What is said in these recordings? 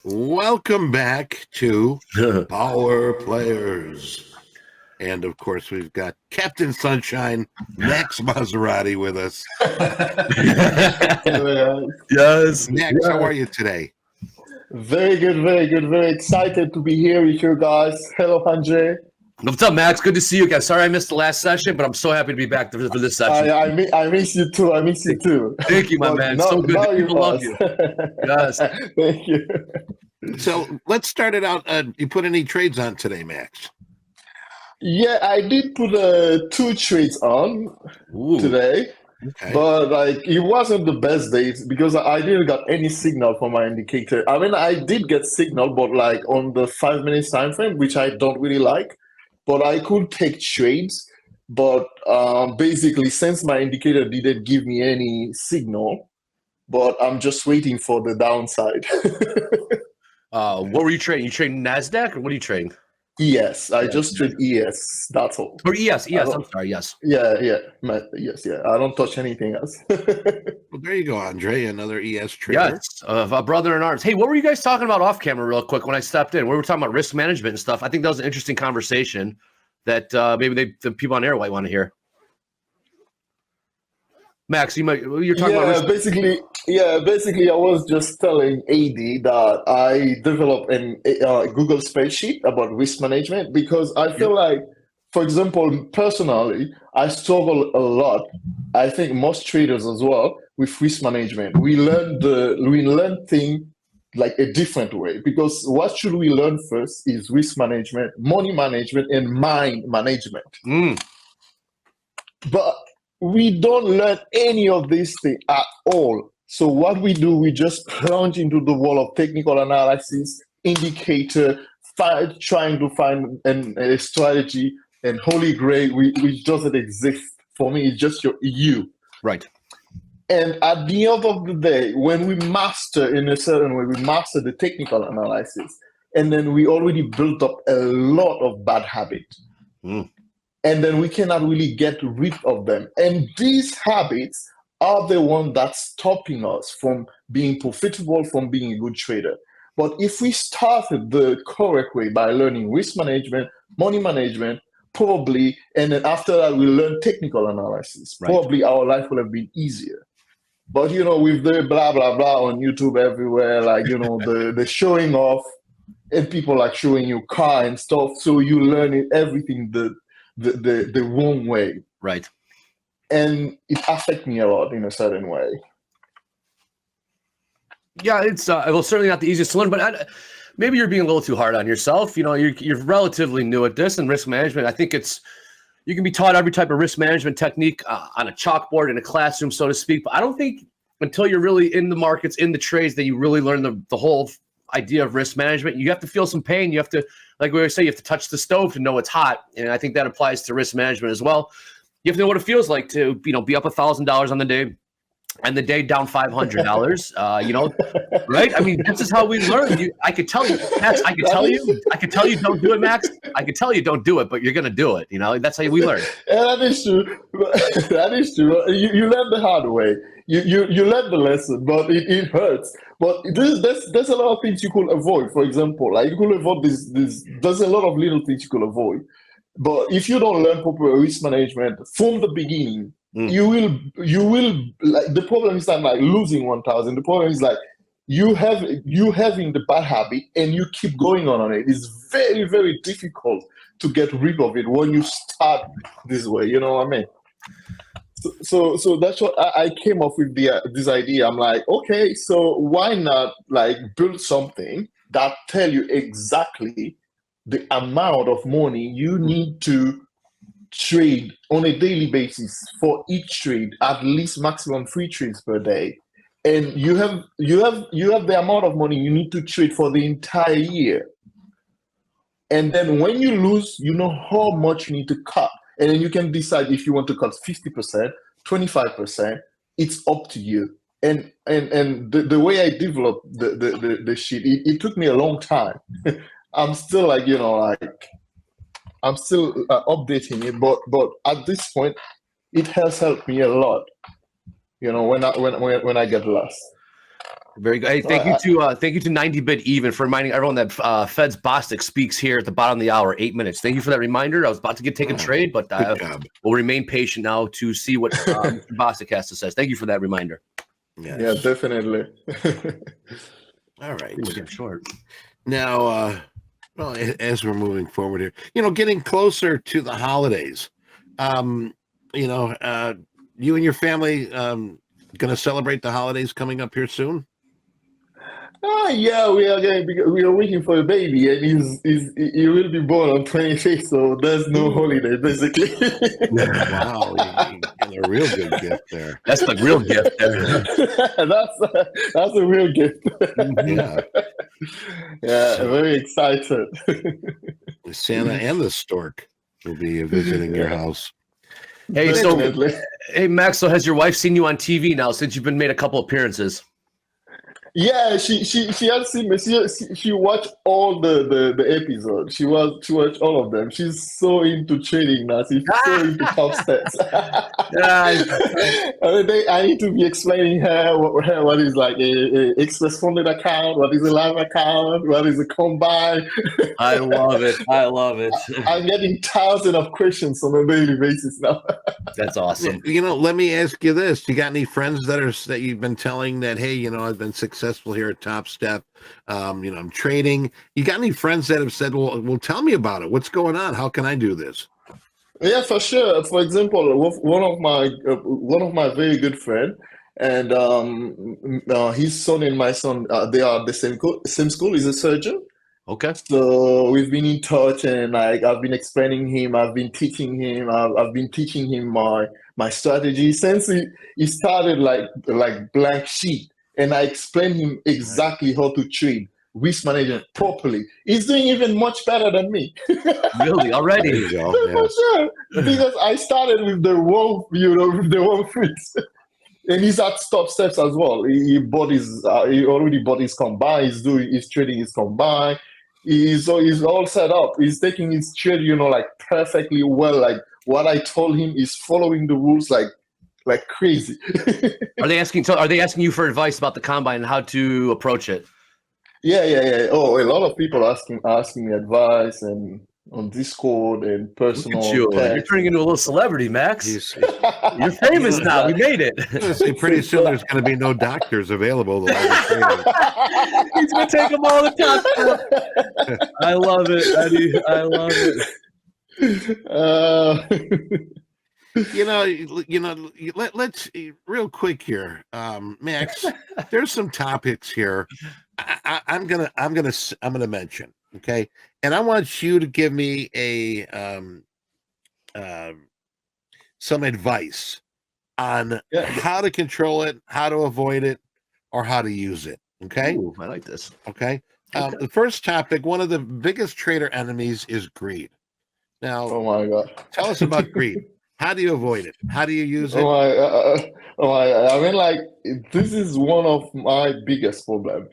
Welcome back to Power Players. And of course, we've got Captain Sunshine, Max Maserati with us. Yes. Max, how are you today? Very good, very good, very excited to be here with you guys. Hello, Andre. What's up, Max? Good to see you again. Sorry I missed the last session, but I'm so happy to be back for this session. I miss you too. I miss you too. Thank you, my man. Now, So good. now People love you. Yes. Thank you. So let's start it out. You put any trades on today, Max? Yeah, I did put 2 trades on today, Okay. but like it wasn't the best day because I didn't got any signal from my indicator. I mean, I did get signal, but like on the 5 minutes time frame, which I don't really like. But I could take trades. But basically, since my indicator didn't give me any signal, but I'm just waiting for the downside. What were you trading? You trading NASDAQ or what are you trading? ES. I just trade ES. That's all. Or ES. I'm sorry. Yes. Yeah. Yes. Yeah. I don't touch anything else. Well, there you go, Andre, another ES trader. Yes, a brother in arms. Hey, what were you guys talking about off camera real quick when I stepped in? We were talking about risk management and stuff. I think that was an interesting conversation that maybe the people on air might want to hear. Max, you're talking about risk. Basically, I was just telling AD that I developed a Google spreadsheet about risk management because I feel like, for example, personally, I struggle a lot. I think most traders as well with risk management. We learn things like a different way because what should we learn first is risk management, money management, and mind management. But we don't learn any of these things at all. So what we do, we just plunge into the wall of technical analysis, indicator, trying to find a strategy, and holy grail, which doesn't exist. For me, it's just you. Right. And at the end of the day, when we master in a certain way, we master the technical analysis, and then we already built up a lot of bad habits. And then we cannot really get rid of them. And these habits are the ones that's stopping us from being profitable, from being a good trader. But if we started the correct way by learning risk management, money management, probably, and then after that we learn technical analysis, probably our life would have been easier. But with the blah blah blah on YouTube everywhere, like the showing off, and people like showing you car and stuff, so you learn everything the wrong way. Right. And it affects me a lot in a certain way. Yeah, it's well, certainly not the easiest to learn, but maybe you're being a little too hard on yourself. You're relatively new at this and risk management. I think you can be taught every type of risk management technique on a chalkboard in a classroom, so to speak. But I don't think until you're really in the markets, in the trades, that you really learn the whole idea of risk management. You have to feel some pain. You have to, like we always say, you have to touch the stove to know it's hot. And I think that applies to risk management as well. You have to know what it feels like to, be up $1,000 on the day and the day down $500, right? I mean, this is how we learn. I could tell you, Max, I could tell you don't do it, Max. I could tell you don't do it, but you're going to do it. That's how we learn. Yeah, that is true. That is true. You learn the hard way. You learn the lesson, but it hurts. But there's a lot of things you could avoid. For example, like you could avoid this. There's a lot of little things you could avoid. But if you don't learn proper risk management from the beginning, you will like the problem is not like losing 1,000. The problem is like you having the bad habit and you keep going on it. It's very, very difficult to get rid of it when you start this way. You know what I mean? So that's what I came up with this idea. I'm like, okay, so why not like build something that tell you exactly the amount of money you need to trade on a daily basis for each trade, at least maximum 3 trades per day, and you have the amount of money you need to trade for the entire year. And then when you lose, you know how much you need to cut. And then you can decide if you want to cut 50%, 25%. It's up to you. And the way I developed the sheet, it took me a long time. I'm still like, I'm still updating it, but at this point, it has helped me a lot. When I get lost. Very good. Hey, thank you to 90-bit even for reminding everyone that Feds Bostic speaks here at the bottom of the hour, 8 minutes. Thank you for that reminder. I was about to get taken trade, but we'll remain patient now to see what Mr. Bostic has to say. Thank you for that reminder. Yes. Yeah, definitely. All right. Damn short. Now, well, as we're moving forward here, getting closer to the holidays, you and your family going to celebrate the holidays coming up here soon? Yeah, we are waiting for a baby, and he will be born on 25th, so there's no holiday basically. Wow, you got a real good gift there. That's the real gift there. That's a real gift. Yeah. Yeah, very excited. Santa and the stork will be visiting your house. Hey, Definitely. hey, Max. So has your wife seen you on TV now since you've been made a couple appearances? Yeah, she has seen me. She watched all the episodes. She watched all of them. She's so into trading now. She's so into Topstep. I need to be explaining her what is like a express funded account, what is a live account, what is a combine. I love it. I love it. I'm getting thousands of questions on a daily basis now. That's awesome. Let me ask you this: you got any friends that you've been telling that, hey, I've been successful here at Topstep, I'm trading? You got any friends that have said, well, tell me about it. What's going on? How can I do this? Yeah, for sure. For example, one of my very good friend, and his son and my son, they are the same school. He's a surgeon. Okay. So we've been in touch, and I've been explaining him. I've been teaching him. I've been teaching him my strategy since he started like blank sheet, and I explained him exactly how to trade, risk management properly. He's doing even much better than me. Really? Already? There you go. For sure. Because I started with the wrong fix. And he's at Topstep as well. He already bought his combine. He's trading his combine. He's all set up. He's taking his trade, like perfectly well. Like what I told him, is following the rules like crazy. Are they asking you for advice about the combine and how to approach it? Yeah. Oh, a lot of people asking me advice and on Discord and personal. Look at you. You're turning into a little celebrity, Max. You're famous now. We made it. Say pretty soon there's going to be no doctors available. He's going to take them all the time. I love it, Eddie. I love it. Let's real quick here, Max. There's some topics here I'm gonna mention, okay, and I want you to give me some advice on how to control it, how to avoid it, or how to use it. Okay. Ooh, I like this. Okay. The first topic, one of the biggest trader enemies is greed. Now, oh my God, tell us about greed. How do you avoid it? How do you use it? I mean, like, this is one of my biggest problems: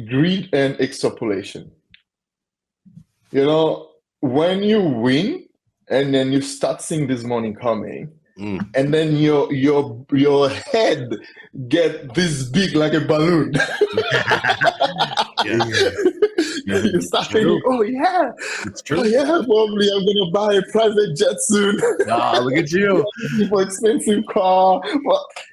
greed and extrapolation. When you win and then you start seeing this money coming, and then your head get this big like a balloon. You start thinking, oh yeah, it's true. Oh yeah, probably I'm gonna buy a private jet soon. Look at you. For expensive car,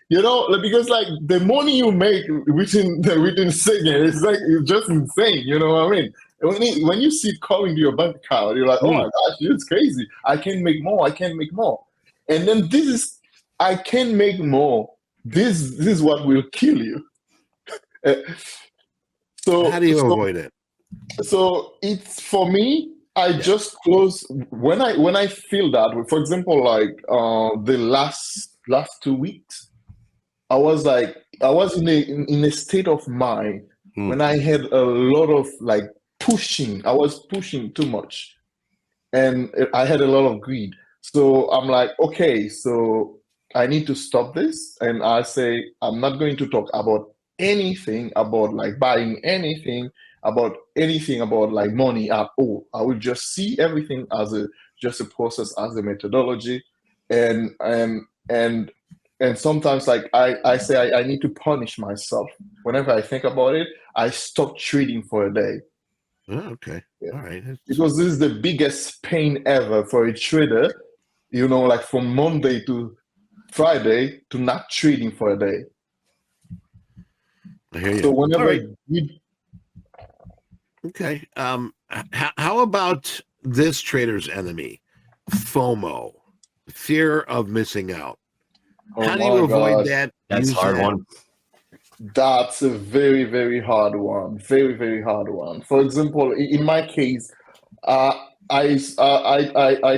because like the money you make within seconds, it's just insane. You know what I mean? When you see it coming to your bank account, you're like, oh my gosh, it's crazy. I can make more. And then I can make more. This is what will kill you. So how do you avoid it? So it's, for me, I just close when I feel that. For example, like the last 2 weeks, I was in a state of mind when I had a lot of like pushing. I was pushing too much, and I had a lot of greed. So I'm like, okay, so I need to stop this, and I say I'm not going to talk about anything about like buying anything about like money at all. I will just see everything as just a process, as a methodology, and and sometimes like I say I need to punish myself. Whenever I think about it, I stop trading for a day. Oh, okay. Yeah. All right. Because this is the biggest pain ever for a trader, you know, like from Monday to Friday to not trading for a day. I hear you. So All whenever right. you, Okay. How about this trader's enemy, FOMO, fear of missing out? oh How do you my avoid God, that? That's a hard Using one. that's a very, very hard one. Very, very hard one. For example, in my case, I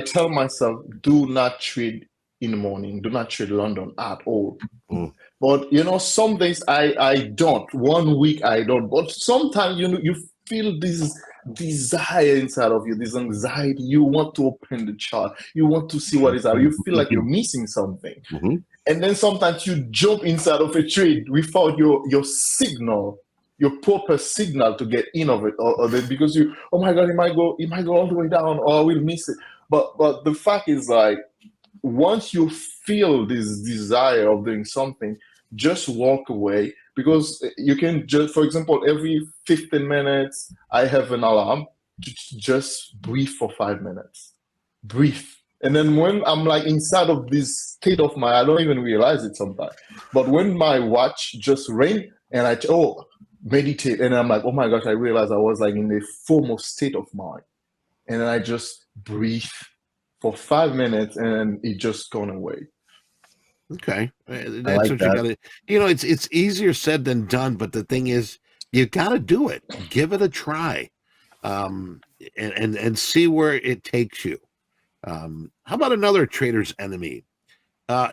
tell myself, do not trade in the morning, do not trade London at all. Mm. But you know, some days I don't. One week I don't. But sometimes you know you feel this desire inside of you, this anxiety. You want to open the chart. You want to see what is out. You feel like you're missing something. Mhm. And then sometimes you jump inside of a trade without your signal, your proper signal to get in of it, or then because you, oh my God, it might go all the way down, or I will miss it. But the fact is, like, once you feel this desire of doing something, just walk away, because you can just, for example, every 15 minutes, I have an alarm. Just breathe for 5 minutes. Breathe. And then when I'm like inside of this state of mind, I don't even realize it sometimes. But when my watch just ring and meditate, and I'm like, oh my gosh, I realized I was like in a foremost state of mind. And then I just breathe for 5 minutes and it just gone away. Okay. I That's like what you that. got to, it's easier said than done, but the thing is, you got to do it. Give it a try. And see where it takes you. How about another trader's enemy?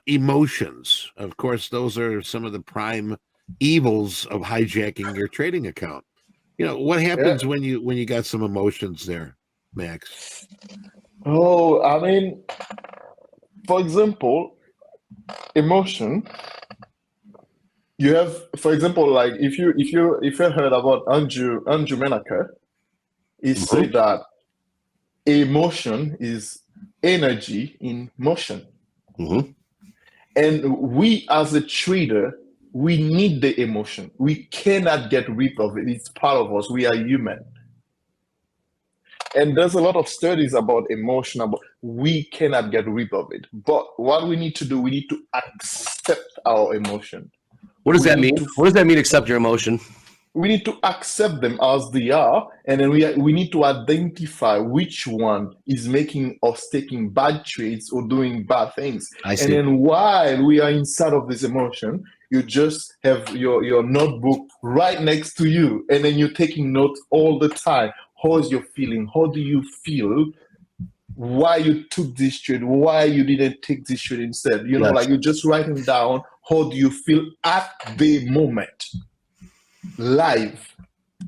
Emotions. Of course, those are some of the prime evils of hijacking your trading account. What Yeah. happens when you got some emotions there, Max? Oh, I mean, for example, emotion. You have, for example, like if you heard about Andrew Menaka, he said that emotion is energy in motion. Mhm. And we as a trader, we need the emotion. We cannot get rid of it. It's part of us. We are human. And there's a lot of studies about emotion, about we cannot get rid of it. But what we need to do, we need to accept our emotion. What does We that need mean? to What does that mean? Accept your emotion. we need to accept them as they are, and then we need to identify which one is making us taking bad trades or doing bad things. I And see. then while we are inside of this emotion, you just have your notebook right next to you, and then you're taking notes all the time. How's your feeling? How do you feel? Why you took this trade? Why you didn't take this trade instead? Yes. Like you're just writing down how do you feel at the moment, live.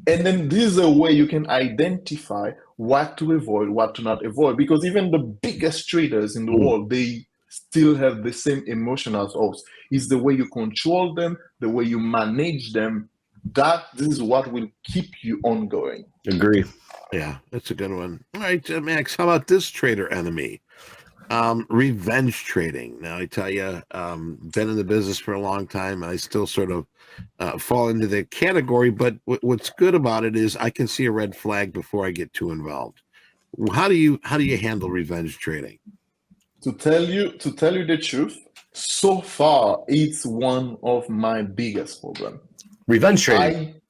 And then this is a way you can identify what to avoid, what to not avoid. Because even the biggest traders in the world, they still have the same emotion as us. It's the way you control them, the way you manage them. This is what will keep you ongoing. Agree. Yeah, that's a good one. All right, Max, how about this trader enemy? Revenge trading. Now, I tell you, been in the business for a long time. I still sort of fall into the category, but what's good about it is I can see a red flag before I get too involved. How do you handle revenge trading? To tell you the truth, so far it's one of my biggest problems. Revenge trading.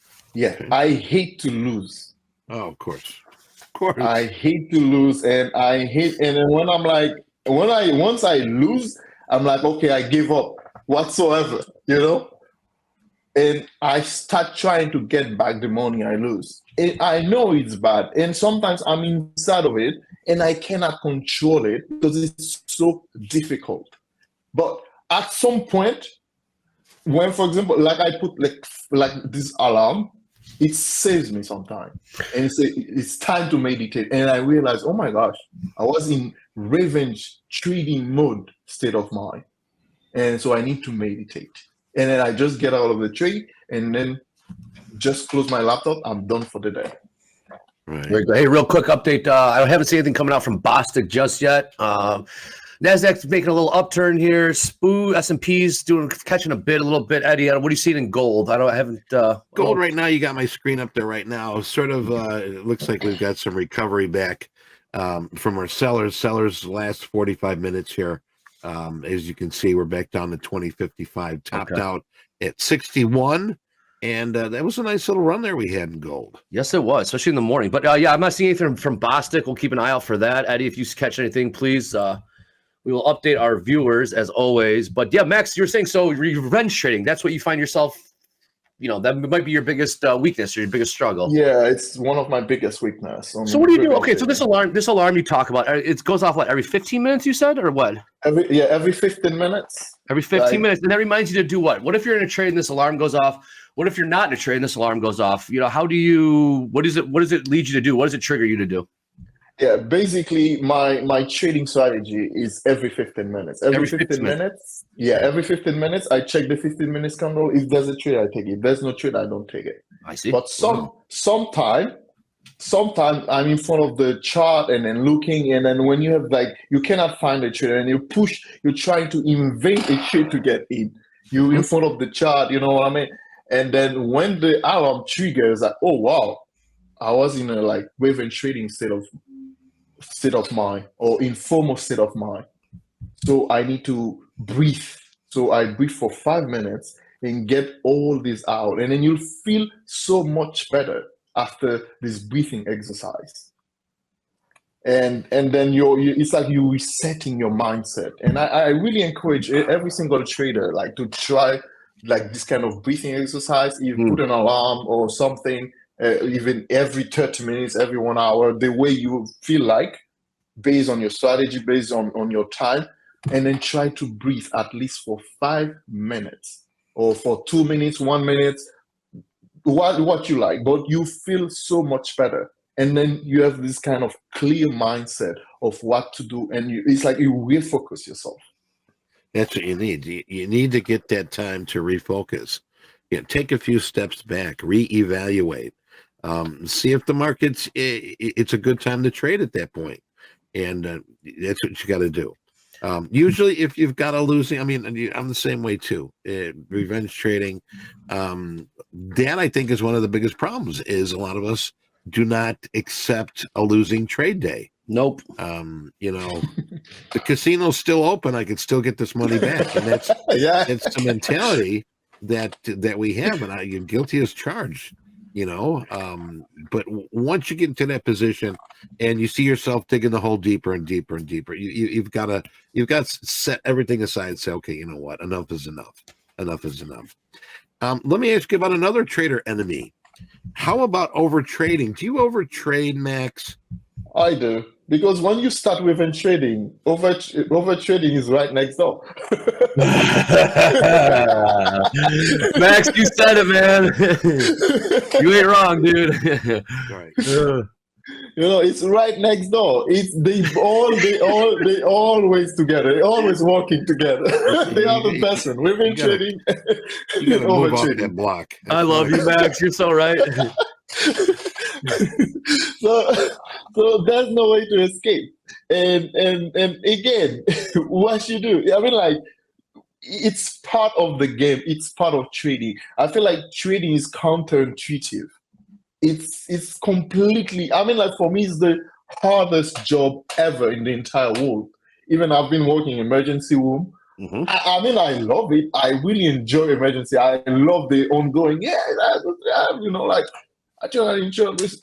I hate to lose. Oh, of course. Of course. I hate to lose, and then when I'm like, once I lose, I'm like, okay, I give up whatsoever, and I start trying to get back the money I lose. And I know it's bad, and sometimes I'm inside of it, and I cannot control it because it's so difficult. But at some point, when, for example, like I put like this alarm, it saves me sometimes, and it's time to meditate, and I realize, oh my gosh, I was in revenge trading mode state of mind, and so I need to meditate, and then I just get out of the trade, and then just close my laptop. I'm done for the day. Right. Hey, real quick update. I haven't seen anything coming out from Bostic just yet. Nasdaq's making a little upturn here. S&P's catching a little bit. Eddie, what are you seeing in gold? I haven't. Gold right now, you got my screen up there right now. Sort of, it looks like we've got some recovery back from our sellers. Sellers last 45 minutes here. As you can see, we're back down to 2055, topped out at 61. And that was a nice little run there we had in gold. Yes, it was, especially in the morning. But yeah, I'm not seeing anything from Bostic. We'll keep an eye out for that. Eddie, if you catch anything, please, we will update our viewers as always. But yeah, Max, you're saying so revenge trading. That's what you find yourself, that might be your biggest weakness or your biggest struggle. Yeah, it's one of my biggest weakness. So what do you do? Okay, so this alarm you talk about, it goes off every 15 minutes, you said, or what? Every 15 minutes. Every 15 minutes. And that reminds you to do what? What if you're in a trade and this alarm goes off? What if you're not in a trade and this alarm goes off? What does it lead you to do? What does it trigger you to do? Yeah, basically my trading strategy is every 15 minutes. Every 15 minutes. Yeah, every 15 minutes, I check the 15 minutes candle. If there's a trade, I take it. If there's no trade, I don't take it. I see. But sometimes I'm in front of the chart and then looking, and then when you have you cannot find a trade and you're trying to invent a trade to get in. You're in front of the chart, you know what I mean? And then when the alarm triggers, oh wow, I was in a wave and trading state of mind or informal state of mind. So I need to breathe. So I breathe for 5 minutes and get all this out. And then you'll feel so much better after this breathing exercise. And then it's like you're resetting your mindset. And I really encourage every single trader to try this kind of breathing exercise. You put an alarm or something, even every 30 minutes, every 1 hour, the way you feel based on your strategy, based on your time, and then try to breathe at least for 5 minutes or for 2 minutes, 1 minute, what you like, but you feel so much better. And then you have this kind of clear mindset of what to do, and it's like you refocus yourself. That's what you need. You need to get that time to refocus. Take a few steps back, reevaluate, see if the market's it's a good time to trade at that point. And that's what you got to do. Usually, if you've got a losing, I'm the same way too. Revenge trading, that I think is one of the biggest problems. Is a lot of us do not accept a losing trade day. Nope. The casino's still open. I could still get this money back, and that's it's the mentality that we have, and you're guilty as charged. But once you get into that position and you see yourself digging the hole deeper and deeper and deeper, you've got to set everything aside and say, okay, you know what, enough is enough. Enough is enough. Let me ask you about another trader enemy. How about over trading? Do you over trade, Max? I do, because when you start with trading, over trading is right next door. Max, you said it, man. You ain't wrong, dude. Right. It's right next door. They always together. They always working together. They are the best one. We've been trading. You gotta move off that block. I love you, Max. You're so right. So there's no way to escape. And again, what you do? It's part of the game. It's part of trading. I feel like trading is counterintuitive. It's completely, for me, it's the hardest job ever in the entire world. Even I've been working in emergency room. Mm-hmm. I love it. I really enjoy emergency. I love the ongoing, I try to enjoy this,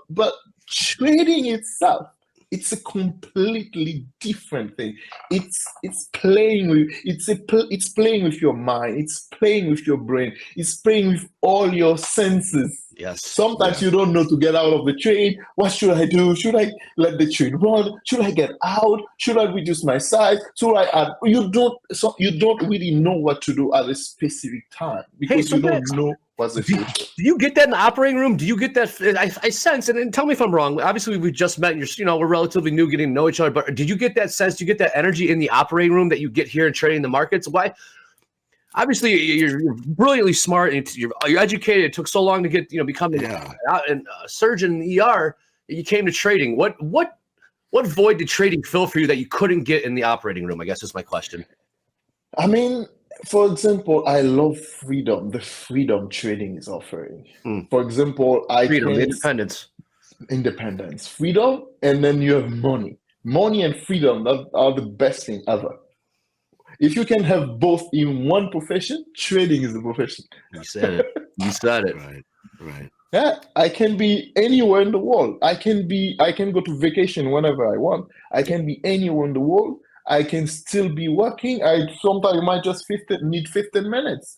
but trading itself, it's a completely different thing. It's playing with your mind. It's playing with your brain. It's playing with all your senses. Yes. Sometimes you don't know to get out of the trade. What should I do? Should I let the trade run? Should I get out? Should I reduce my size? Should I add? You don't really know what to do at a specific time because you don't know what's the future. Do you get that in the operating room? Do you get that? I sense, and tell me if I'm wrong. Obviously, we just met. And we're relatively new, getting to know each other. But did you get that sense? Do you get that energy in the operating room that you get here in trading the markets? Why? Obviously, you're brilliantly smart and you're educated. It took so long to get become a surgeon in the ER. You came to trading. What what void did trading fill for you that you couldn't get in the operating room? I guess is my question. I mean, for example, I love freedom, the freedom trading is offering. For example, Freedom, independence. Independence, freedom, and then you have money. Money and freedom that are the best thing ever. If you can have both in one profession, trading is the profession. You said it. You said it. Right. Yeah, I can be anywhere in the world. I can go to vacation whenever I want. I can be anywhere in the world. I can still be working. Sometimes might just need 15 minutes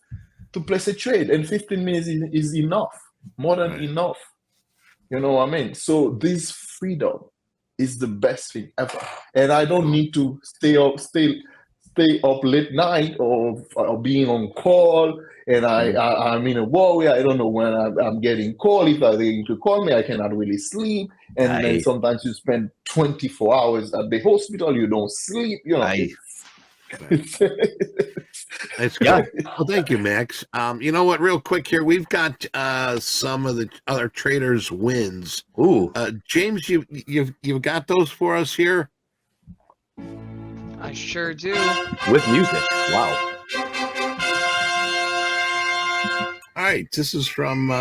to place a trade, and 15 minutes is enough, more than enough. You know what I mean? So this freedom is the best thing ever, and I don't need to stay up late night or being on call. And I'm in a war where I don't know when I'm getting called. If they're going to call me, I cannot really sleep. And then sometimes you spend 24 hours at the hospital, you don't sleep. You know. That's good. Well, thank you, Max. You know what? Real quick here, we've got some of the other traders' wins. Ooh, James, you've got those for us here. I sure do. With music. Wow. All right, this is from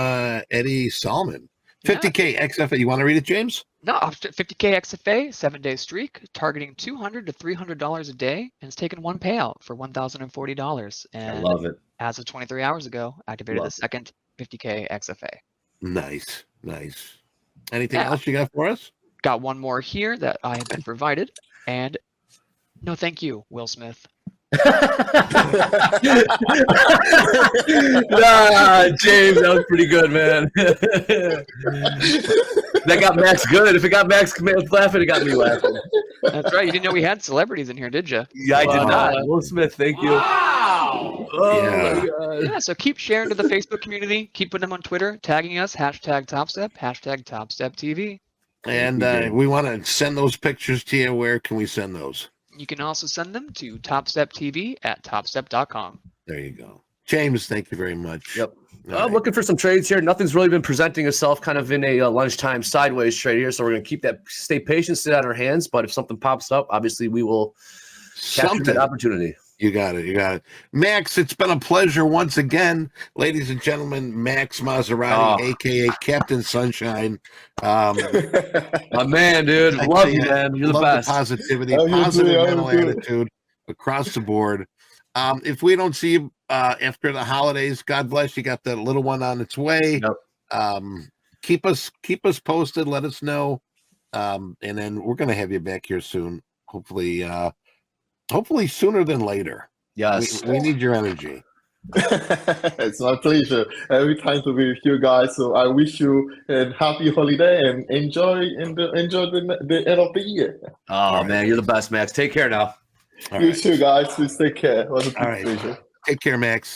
Eddie Solomon. 50K XFA. You want to read it, James? No, 50K XFA, 7-day streak, targeting $200 to $300 a day, and it's taken one payout for $1,040. And I love it. As of 23 hours ago, activated the second 50K XFA. Nice. Anything else you got for us? Got one more here that I have been provided, and no, thank you, Will Smith. Nah, James, that was pretty good, man. That got Max good. If it got Max laughing, it got me laughing. That's right. You didn't know we had celebrities in here, did you? Yeah, I did not. Will Smith, thank you. Wow. Oh, my God. Yeah, so keep sharing to the Facebook community. Keep putting them on Twitter, tagging us, #TopStep, #TopstepTV. And we want to send those pictures to you. Where can we send those? You can also send them to TopstepTV@topstep.com. There you go. James, thank you very much. Yep. I'm looking for some trades here. Nothing's really been presenting itself kind of in a lunchtime sideways trade here. So we're going to keep that, stay patient, sit on our hands. But if something pops up, obviously we will capture that opportunity. You got it. Max, it's been a pleasure once again. Ladies and gentlemen, Max Maserati, a.k.a. Captain Sunshine. My man, dude. Love you, man. You're the best. The positivity, positive mental attitude across the board. If we don't see you after the holidays, God bless you. Got the little one on its way. Yep. Keep us posted. Let us know. And then we're going to have you back here soon. Hopefully sooner than later. Yes. We need your energy. It's my pleasure every time to be with you guys. So I wish you a happy holiday and enjoy the end of the year. Oh, man, you're the best, Max. Take care now. You too, guys. Please take care. It was a pleasure. Take care, Max.